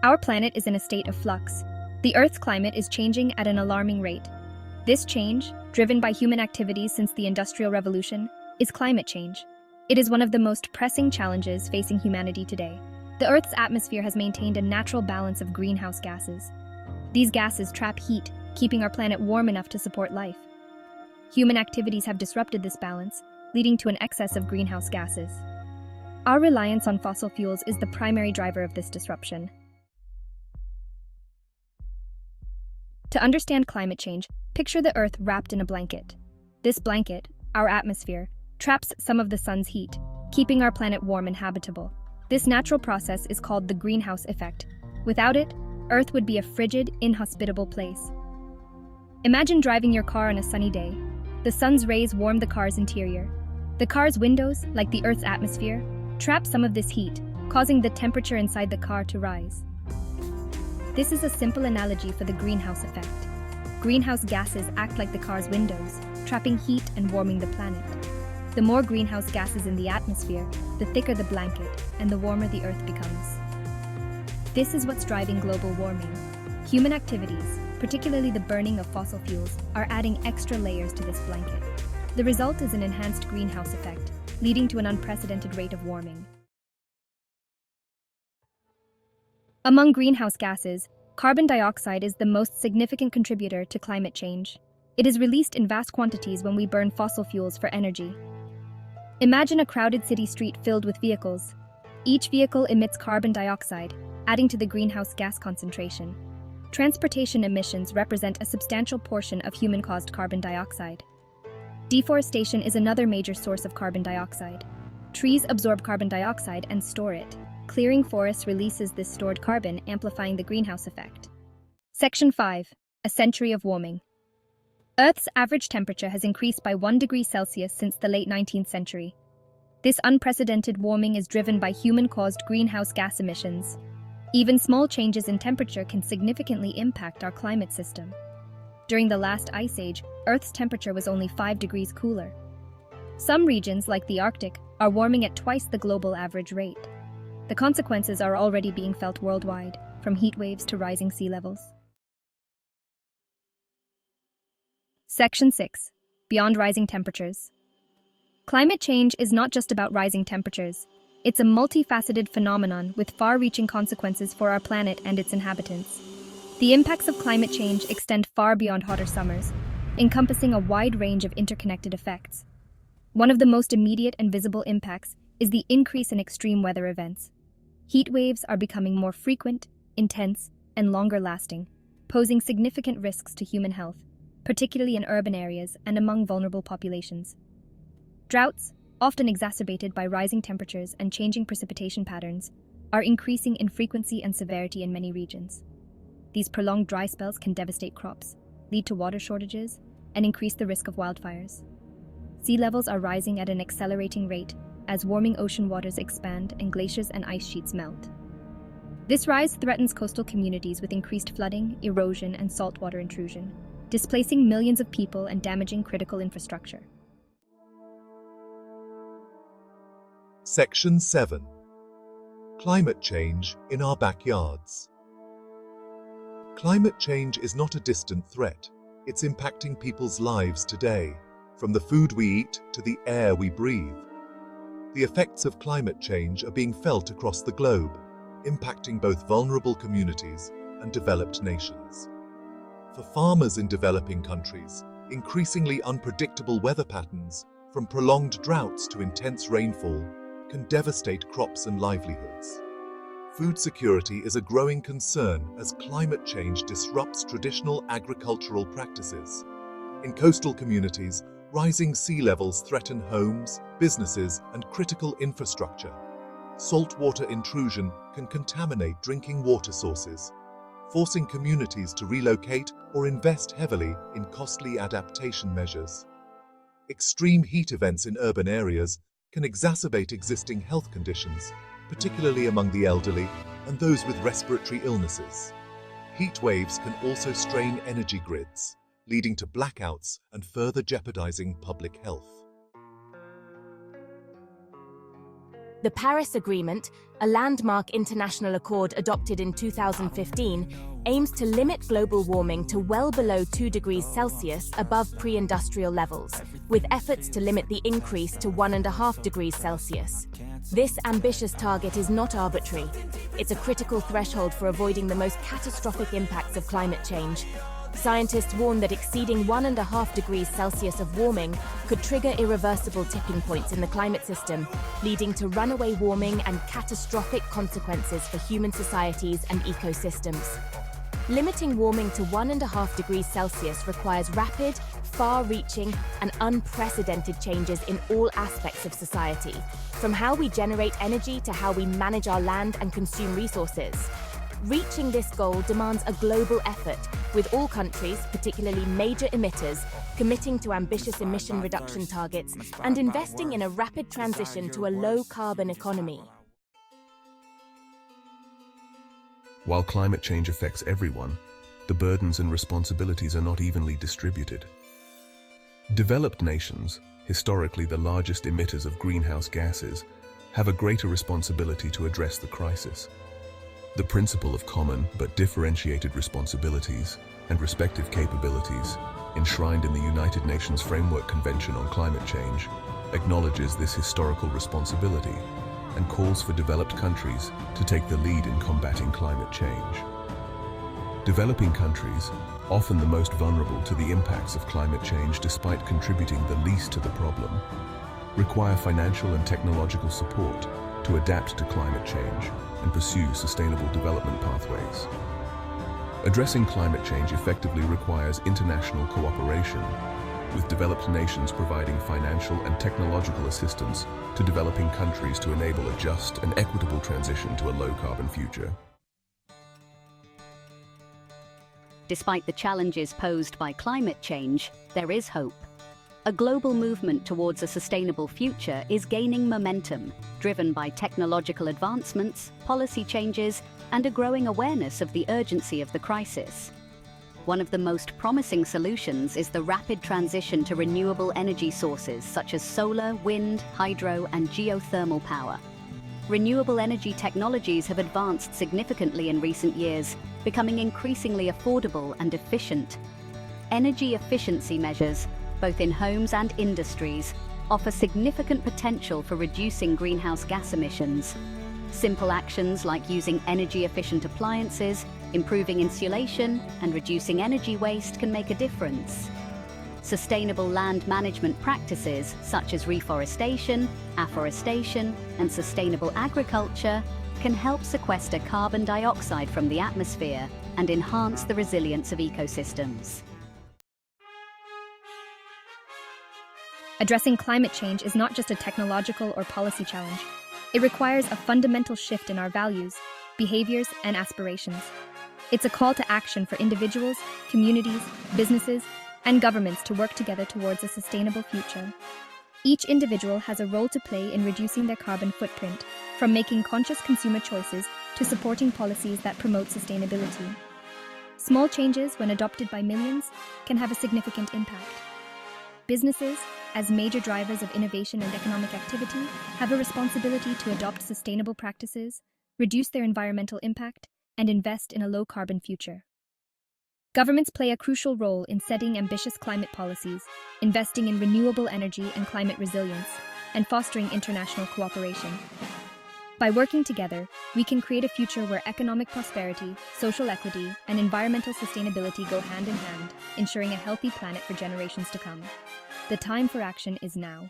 Our planet is in a state of flux. The Earth's climate is changing at an alarming rate. This change, driven by human activities since the Industrial Revolution, is climate change. It is one of the most pressing challenges facing humanity today. The Earth's atmosphere has maintained a natural balance of greenhouse gases. These gases trap heat, keeping our planet warm enough to support life. Human activities have disrupted this balance, leading to an excess of greenhouse gases. Our reliance on fossil fuels is the primary driver of this disruption. To understand climate change, picture the Earth wrapped in a blanket. This blanket, our atmosphere, traps some of the sun's heat, keeping our planet warm and habitable. This natural process is called the greenhouse effect. Without it, Earth would be a frigid, inhospitable place. Imagine driving your car on a sunny day. The sun's rays warm the car's interior. The car's windows, like the Earth's atmosphere, trap some of this heat, causing the temperature inside the car to rise. This is a simple analogy for the greenhouse effect. Greenhouse gases act like the car's windows, trapping heat and warming the planet. The more greenhouse gases in the atmosphere, the thicker the blanket, and the warmer the Earth becomes. This is what's driving global warming. Human activities, particularly the burning of fossil fuels, are adding extra layers to this blanket. The result is an enhanced greenhouse effect, leading to an unprecedented rate of warming. Among greenhouse gases, carbon dioxide is the most significant contributor to climate change. It is released in vast quantities when we burn fossil fuels for energy. Imagine a crowded city street filled with vehicles. Each vehicle emits carbon dioxide, adding to the greenhouse gas concentration. Transportation emissions represent a substantial portion of human-caused carbon dioxide. Deforestation is another major source of carbon dioxide. Trees absorb carbon dioxide and store it. Clearing forests releases this stored carbon, amplifying the greenhouse effect. Section 5. A century of warming. Earth's average temperature has increased by 1 degree Celsius since the late 19th century. This unprecedented warming is driven by human-caused greenhouse gas emissions. Even small changes in temperature can significantly impact our climate system. During the last ice age, Earth's temperature was only 5 degrees cooler. Some regions, like the Arctic, are warming at twice the global average rate. The consequences are already being felt worldwide, from heat waves to rising sea levels. Section 6. Beyond rising temperatures. Climate change is not just about rising temperatures. It's a multifaceted phenomenon with far-reaching consequences for our planet and its inhabitants. The impacts of climate change extend far beyond hotter summers, encompassing a wide range of interconnected effects. One of the most immediate and visible impacts is the increase in extreme weather events. Heat waves are becoming more frequent, intense, and longer-lasting, posing significant risks to human health, particularly in urban areas and among vulnerable populations. Droughts, often exacerbated by rising temperatures and changing precipitation patterns, are increasing in frequency and severity in many regions. These prolonged dry spells can devastate crops, lead to water shortages, and increase the risk of wildfires. Sea levels are rising at an accelerating rate as warming ocean waters expand and glaciers and ice sheets melt. This rise threatens coastal communities with increased flooding, erosion, and saltwater intrusion, displacing millions of people and damaging critical infrastructure. Section 7. Climate change in our backyards. Climate change is not a distant threat. It's impacting people's lives today, from the food we eat to the air we breathe. The effects of climate change are being felt across the globe, impacting both vulnerable communities and developed nations. For farmers in developing countries, increasingly unpredictable weather patterns, from prolonged droughts to intense rainfall, can devastate crops and livelihoods. Food security is a growing concern as climate change disrupts traditional agricultural practices. In coastal communities, rising sea levels threaten homes, businesses, and critical infrastructure. Saltwater intrusion can contaminate drinking water sources, forcing communities to relocate or invest heavily in costly adaptation measures. Extreme heat events in urban areas can exacerbate existing health conditions, particularly among the elderly and those with respiratory illnesses. Heat waves can also strain energy grids, leading to blackouts and further jeopardizing public health. The Paris Agreement, a landmark international accord adopted in 2015, aims to limit global warming to well below 2 degrees Celsius above pre-industrial levels, with efforts to limit the increase to 1.5 degrees Celsius. This ambitious target is not arbitrary. It's a critical threshold for avoiding the most catastrophic impacts of climate change. Scientists warn that exceeding 1.5 degrees Celsius of warming could trigger irreversible tipping points in the climate system, leading to runaway warming and catastrophic consequences for human societies and ecosystems. Limiting warming to 1.5 degrees Celsius requires rapid, far-reaching, and unprecedented changes in all aspects of society, from how we generate energy to how we manage our land and consume resources. Reaching this goal demands a global effort, with all countries, particularly major emitters, committing to ambitious emission reduction targets and investing in a rapid transition to a low-carbon economy. While climate change affects everyone, the burdens and responsibilities are not evenly distributed. Developed nations, historically the largest emitters of greenhouse gases, have a greater responsibility to address the crisis. The principle of common but differentiated responsibilities and respective capabilities, enshrined in the United Nations Framework Convention on Climate Change, acknowledges this historical responsibility and calls for developed countries to take the lead in combating climate change. Developing countries, often the most vulnerable to the impacts of climate change despite contributing the least to the problem, require financial and technological support to adapt to climate change and pursue sustainable development pathways. Addressing climate change effectively requires international cooperation, with developed nations providing financial and technological assistance to developing countries to enable a just and equitable transition to a low-carbon future. Despite the challenges posed by climate change, there is hope. A global movement towards a sustainable future is gaining momentum, driven by technological advancements, policy changes, and a growing awareness of the urgency of the crisis. One of the most promising solutions is the rapid transition to renewable energy sources such as solar, wind, hydro, and geothermal power. Renewable energy technologies have advanced significantly in recent years, becoming increasingly affordable and efficient. Energy efficiency measures, both in homes and industries, offer significant potential for reducing greenhouse gas emissions. Simple actions like using energy-efficient appliances, improving insulation, and reducing energy waste can make a difference. Sustainable land management practices such as reforestation, afforestation, and sustainable agriculture can help sequester carbon dioxide from the atmosphere and enhance the resilience of ecosystems. Addressing climate change is not just a technological or policy challenge. It requires a fundamental shift in our values, behaviors, and aspirations. It's a call to action for individuals, communities, businesses, and governments to work together towards a sustainable future. Each individual has a role to play in reducing their carbon footprint, from making conscious consumer choices to supporting policies that promote sustainability. Small changes, when adopted by millions, can have a significant impact. Businesses, as major drivers of innovation and economic activity, have a responsibility to adopt sustainable practices, reduce their environmental impact, and invest in a low-carbon future. Governments play a crucial role in setting ambitious climate policies, investing in renewable energy and climate resilience, and fostering international cooperation. By working together, we can create a future where economic prosperity, social equity, and environmental sustainability go hand in hand, ensuring a healthy planet for generations to come. The time for action is now.